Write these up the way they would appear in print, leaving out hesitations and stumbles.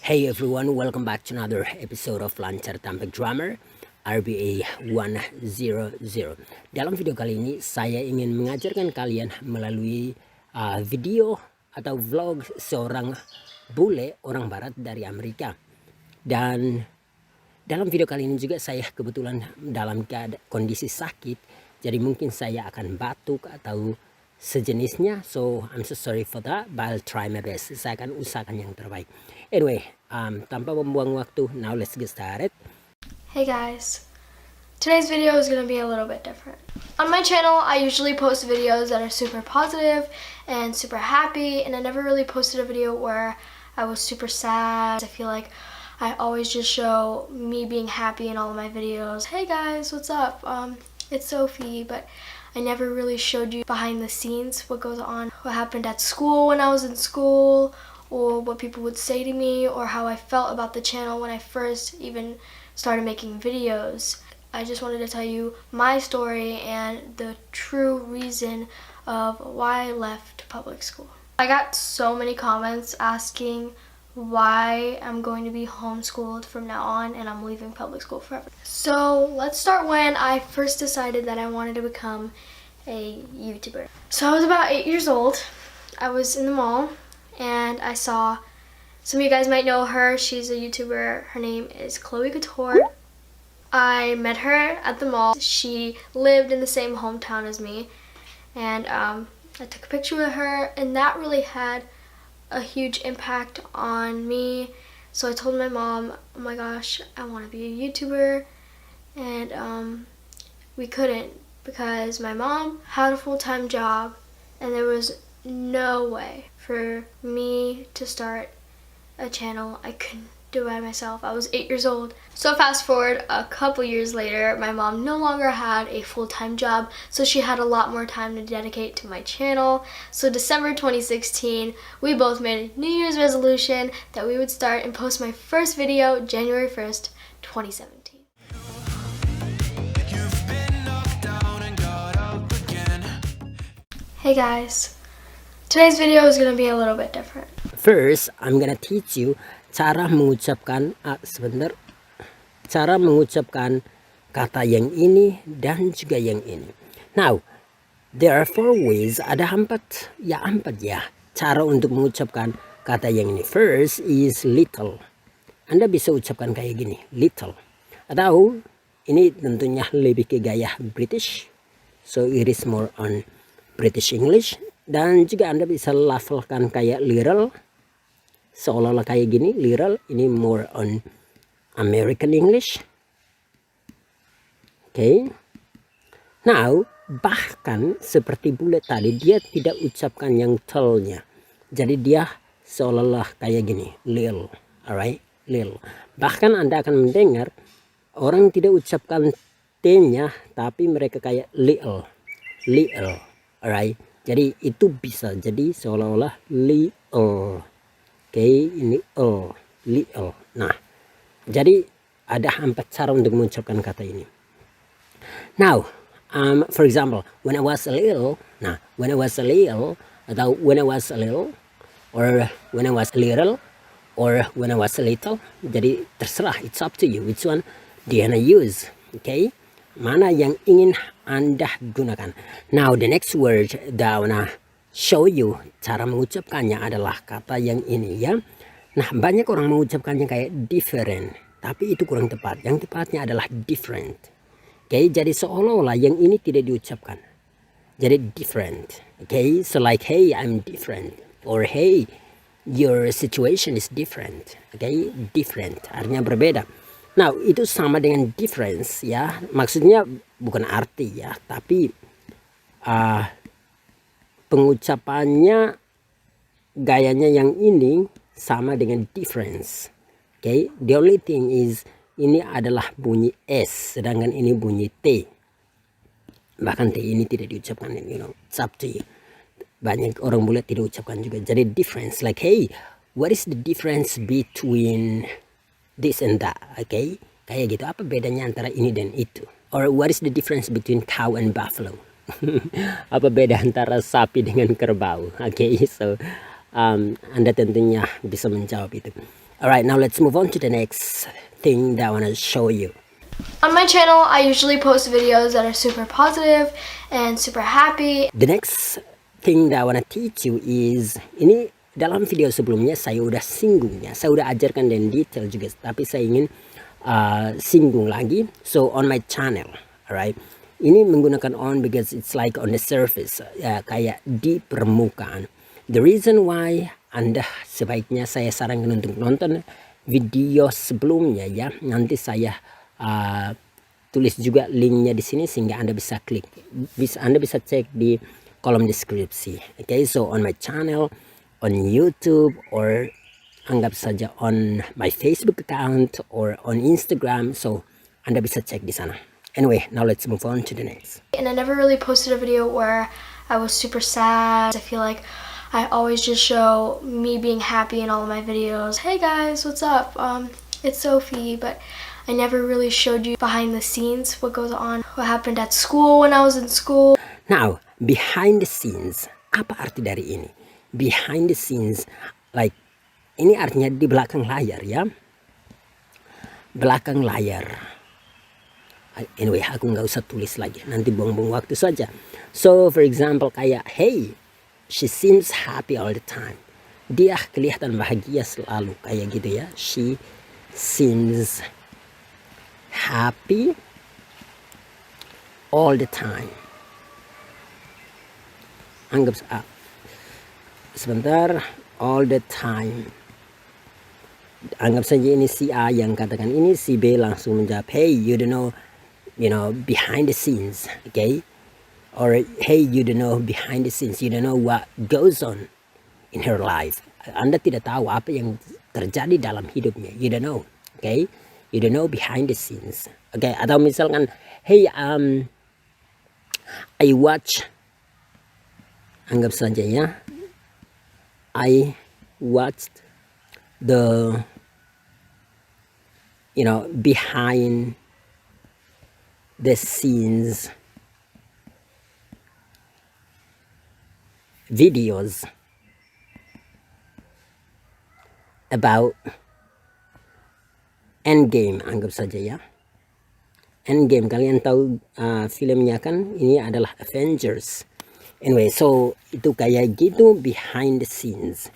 Hey everyone, welcome back to another episode of Lancar Tanpa Drummer RBA 100. Dalam video kali ini saya ingin mengajarkan kalian melalui video atau vlog seorang bule orang barat dari Amerika. Dan dalam video kali ini juga saya kebetulan dalam kondisi sakit, jadi mungkin saya akan batuk atau sejenisnya, so I'm so sorry for that, but I'll try my best. Saya akan usahakan yang terbaik. Anyway, tanpa membuang waktu, now let's get started. Hey guys, today's video is going to be a little bit different. On my channel, I usually post videos that are super positive and super happy, and I never really posted a video where I was super sad. I feel like I always just show me being happy in all of my videos. Hey guys, what's up? It's Sophie, but I never really showed you behind the scenes, what goes on, what happened at school when I was in school, or what people would say to me, or how I felt about the channel when I first even started making videos. I just wanted to tell you my story and the true reason of why I left public school. I got so many comments asking why I'm going to be homeschooled from now on and I'm leaving public school forever. So let's start when I first decided that I wanted to become a YouTuber. So I was about 8 years old. I was in the mall and I saw, some of you guys might know her, she's a YouTuber, her name is Chloe Couture. I met her at the mall. She lived in the same hometown as me, and I took a picture with her, and that really had a huge impact on me. So I told my mom, oh my gosh, I want to be a YouTuber, and we couldn't because my mom had a full-time job and there was no way for me to start a channel. I couldn't do it by myself. I was 8 years old. So fast forward a couple years later, my mom no longer had a full-time job, so she had a lot more time to dedicate to my channel. So December 2016, we both made a New Year's resolution that we would start and post my first video January 1st, 2017. Hey guys, today's video is gonna be a little bit different. First, I'm gonna teach you cara mengucapkan kata yang ini dan juga yang ini. Now, there are 4 ways, ada 4 cara untuk mengucapkan kata yang ini. First is little. Anda bisa ucapkan kayak gini, little. Atau ini tentunya lebih ke gaya British, so it is more on British English. Dan juga Anda bisa lafalkan kayak little, seolah-olah kayak gini, little. Ini more on American English. Okay. Now, bahkan seperti bule tadi, dia tidak ucapkan yang tel-nya. Jadi dia seolah-olah kayak gini, lil. Alright, lil. Bahkan Anda akan mendengar orang tidak ucapkan t-nya, tapi mereka kayak lil. Lil. Alright. Jadi itu bisa jadi seolah-olah lil. Oke, ini lil. Nah, jadi ada 4 cara untuk mengucapkan kata ini. Now, for example, when I was a little, when I was a little, atau when I was a little, or when I was a little, or when I was a little. Jadi terserah, it's up to you. Which one do you wanna use? Okay, mana yang ingin Anda gunakan? Now, the next word that I wanna show you cara mengucapkannya adalah kata yang ini ya. Nah, banyak orang mengucapkannya kayak different, tapi itu kurang tepat. Yang tepatnya adalah different. Oke, jadi seolah-olah yang ini tidak diucapkan. Jadi different. Oke, so like hey, I'm different, or hey, your situation is different. Oke, different artinya berbeda. Nah, itu sama dengan difference ya. Maksudnya bukan arti ya, tapi pengucapannya, gayanya yang ini sama dengan difference. Okay, the only thing is ini adalah bunyi S, sedangkan ini bunyi T. Bahkan T ini tidak diucapkan, you know, it's up to you. Banyak orang bule tidak ucapkan juga. Jadi difference, like hey, what is the difference between this and that? Okay, kayak gitu. Apa bedanya antara ini dan itu? Or what is the difference between cow and buffalo? Apa beda antara sapi dengan kerbau? Okay, so Anda tentunya bisa menjawab itu. Alright, now let's move on to the next thing that I want to show you. On my channel, I usually post videos that are super positive and super happy. The next thing that I want to teach you is, ini dalam video sebelumnya saya udah singgungnya, saya udah ajarkan dan detail juga, tapi saya ingin singgung lagi. So on my channel, alright, ini menggunakan on because it's like on the surface, ya, kayak di permukaan. The reason why Anda sebaiknya saya sarankan untuk nonton video sebelumnya, ya, nanti saya tulis juga linknya di sini sehingga Anda bisa klik, Anda bisa cek di kolom deskripsi. Okay, so on my channel, on YouTube, or anggap saja on my Facebook account or on Instagram, so Anda bisa cek di sana. Anyway, now let's move on to the next. And I never really posted a video where I was super sad. I feel like I always just show me being happy in all of my videos. Hey guys, what's up? It's Sophie, but I never really showed you behind the scenes, what goes on, what happened at school when I was in school. Now, behind the scenes, apa arti dari ini? Behind the scenes, like, ini artinya di belakang layar, ya. Belakang layar. Anyway, aku nggak usah tulis lagi, nanti buang-buang waktu saja. So, for example, kayak, hey, she seems happy all the time. Dia kelihatan bahagia selalu, kayak gitu ya. She seems happy all the time. Anggap sebentar, all the time. Anggap saja ini si A yang katakan ini, si B langsung menjawab, hey, you don't know, behind the scenes, okay? Or hey, you don't know behind the scenes, you don't know what goes on in her life. Anda tidak tahu apa yang terjadi dalam hidupnya. You don't know, okay? You don't know behind the scenes, okay? Atau misalkan, hey, I watch, anggap saja ya, I watched the, behind the scenes videos about Endgame, anggap saja ya. Endgame, kalian tahu filmnya kan, ini adalah Avengers. Anyway, so itu kayak gitu behind the scenes.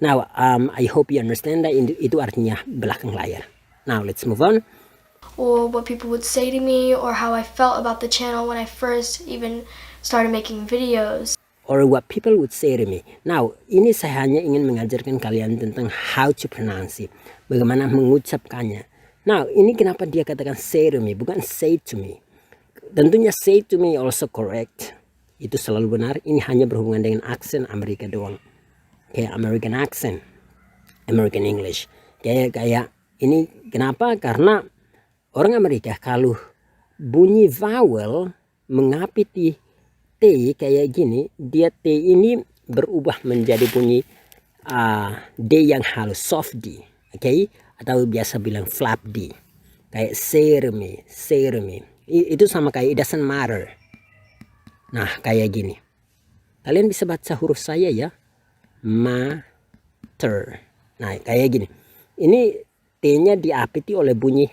Now, I hope you understand that itu artinya belakang layar. Now, let's move on. Or what people would say to me, or how I felt about the channel when I first even started making videos. Or what people would say to me. Now, ini saya hanya ingin mengajarkan kalian tentang how to pronounce it, bagaimana mengucapkannya. Now, ini kenapa dia katakan say to me, bukan say to me. Tentunya say to me also correct. Itu selalu benar. Ini hanya berhubungan dengan aksen Amerika doang. Kayak American accent, American English. Kayak ini kenapa? Karena orang Amerika kalau bunyi vowel mengapiti T kayak gini, dia T ini berubah menjadi bunyi D yang halus, soft D, okay? Atau biasa bilang flap D, kayak say to me. Itu sama kayak it doesn't matter. Nah, kayak gini. Kalian bisa baca huruf saya ya, matter. Nah, kayak gini. Ini T-nya diapiti oleh bunyi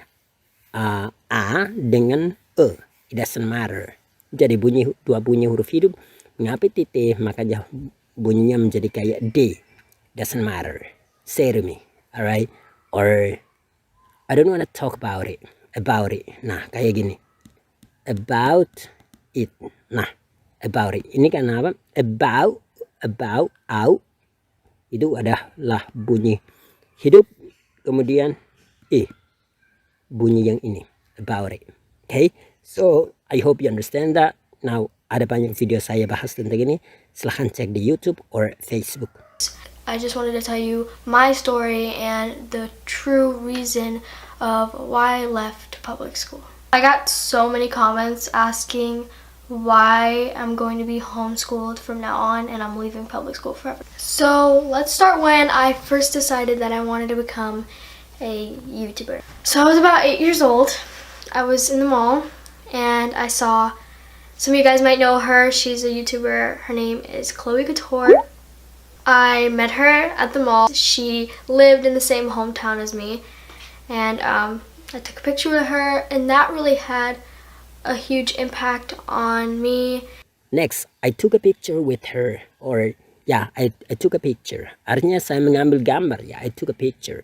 A dengan E. It doesn't matter. Jadi dua bunyi huruf hidup mengapiti T, makanya bunyinya menjadi kayak D. Doesn't matter. Say to me, alright? Or I don't want to talk about it. Nah, kayak gini. About it. Nah, about it. Ini kan apa? About, out. Itu adalah bunyi hidup. Kemudian bunyi yang ini. About it. Okay? So, I hope you understand that. Now, ada banyak video saya bahas tentang ini. Silahkan cek di YouTube or Facebook. I just wanted to tell you my story and the true reason of why I left public school. I got so many comments asking why I'm going to be homeschooled from now on and I'm leaving public school forever. So let's start when I first decided that I wanted to become a YouTuber. So I was about 8 years old. I was in the mall and I saw, some of you guys might know her, she's a YouTuber, her name is Chloe Couture. I met her at the mall. She lived in the same hometown as me, and I took a picture with her, and that really had a huge impact on me. Next, I took a picture with her, or yeah, I took a picture. Artinya saya mengambil gambar, ya, I took a picture.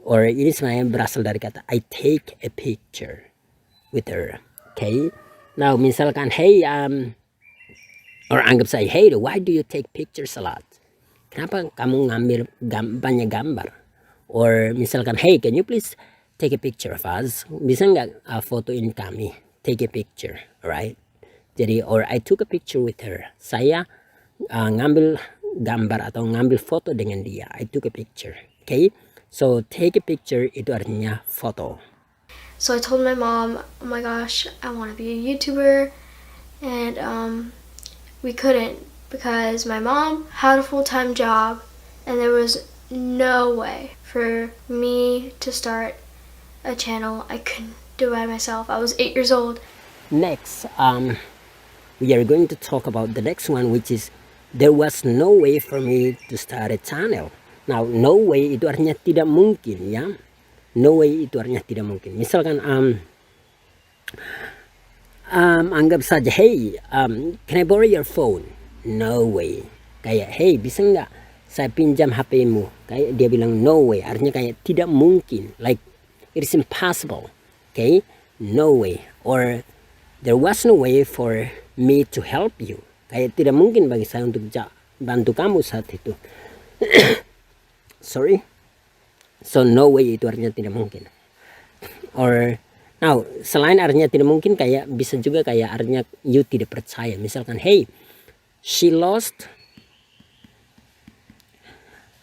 Or ini sebenarnya berasal dari kata I take a picture with her. Okay. Now, misalkan, hey, or anggap saya, hey, why do you take pictures a lot? Kenapa kamu ngambil banyak gambar? Or misalkan, hey, can you please take a picture of us? Bisa nggak fotoin kami? Take a picture, alright? Jadi, or I took a picture with her. Saya ngambil gambar atau ngambil foto dengan dia. I took a picture. Okay? So, take a picture itu artinya foto. So I told my mom, oh my gosh, I want to be a YouTuber. And we couldn't because my mom had a full-time job and there was no way for me to start a channel. I couldn't do it by myself. I was 8 years old. Next, we are going to talk about the next one, which is there was no way for me to start a channel. Now, no way itu artinya tidak mungkin, ya. No way itu artinya tidak mungkin. Misalkan, anggap saja, hey, can I borrow your phone? No way. Kayak, hey, bisa nggak saya pinjam HP-mu? Kayak dia bilang no way, artinya kayak tidak mungkin. Like, it is impossible. Okay? No way. Or, there was no way for me to help you. Kayak tidak mungkin bagi saya untuk bantu kamu saat itu. Sorry. So, no way itu artinya tidak mungkin. Or, now, selain artinya tidak mungkin, kayak bisa juga kayak artinya you tidak percaya. Misalkan, hey, she lost,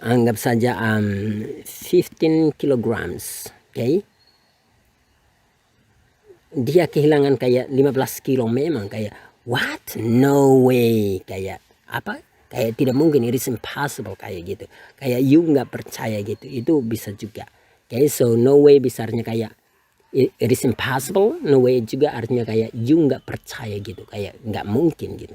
anggap saja 15 kilograms. Okay? Dia kehilangan kayak 15 kilo memang. Kayak, what? No way. Kayak, apa? Kayak tidak mungkin, it is impossible, kayak gitu. Kayak you nggak percaya gitu, itu bisa juga. Okay, so no way bisa artinya kayak it is impossible, no way juga artinya kayak you nggak percaya gitu, kayak nggak mungkin gitu.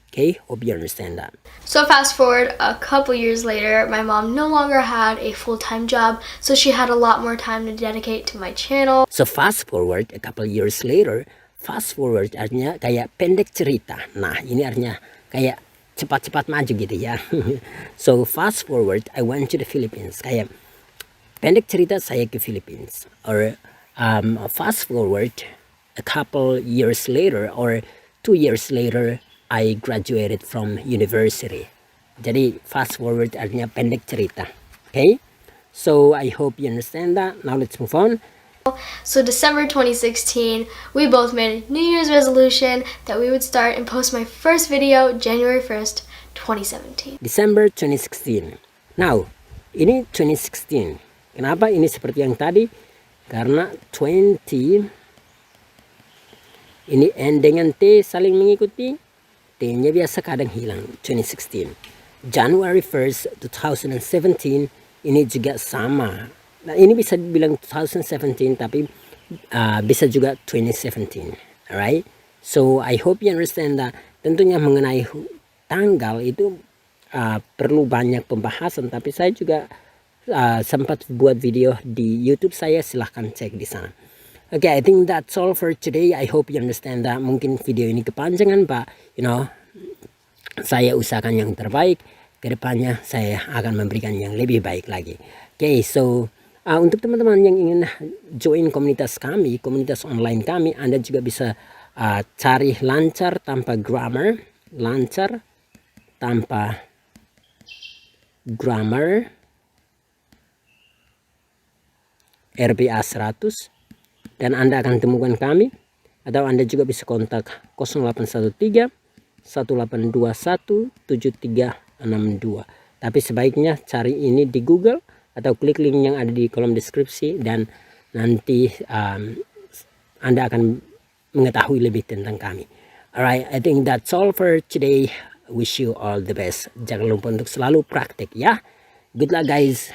Okay, hope you understand that. So fast forward a couple years later, my mom no longer had a full-time job, so she had a lot more time to dedicate to my channel. So fast forward a couple years later, fast forward artinya kayak pendek cerita. Nah, ini artinya kayak cepat-cepat maju gitu ya. So fast forward, I went to the Philippines. Kayak pendek cerita saya ke Philippines. Or fast forward a couple years later or 2 years later, I graduated from university. Jadi fast forward artinya pendek cerita. Okay? So I hope you understand that. Now let's move on. So December 2016, we both made a New Year's resolution that we would start and post my first video January 1st, 2017. December 2016. Now, ini 2016. Kenapa ini seperti yang tadi? Karena 20 ini N dengan T saling mengikuti. T-nya biasa kadang hilang. 2016. January 1st, 2017 ini juga sama. Nah, ini bisa dibilang 2017 tapi bisa juga 2017. Alright? So, I hope you understand that tentunya mengenai tanggal itu perlu banyak pembahasan, tapi saya juga sempat buat video di YouTube saya, silahkan cek di sana. Okay, I think that's all for today. I hope you understand that. Mungkin video ini kepanjangan, but you know, saya usahakan yang terbaik. Kedepannya saya akan memberikan yang lebih baik lagi. Okay, so untuk teman-teman yang ingin join komunitas kami, komunitas online kami, Anda juga bisa cari lancar tanpa grammar, lancar tanpa grammar, RPA 100, dan Anda akan temukan kami. Atau Anda juga bisa kontak 0813 1821 7362. Tapi sebaiknya cari ini di Google atau klik link yang ada di kolom deskripsi, dan nanti Anda akan mengetahui lebih tentang kami. Alright, I think that's all for today. Wish you all the best. Jangan lupa untuk selalu praktek ya. Good luck guys.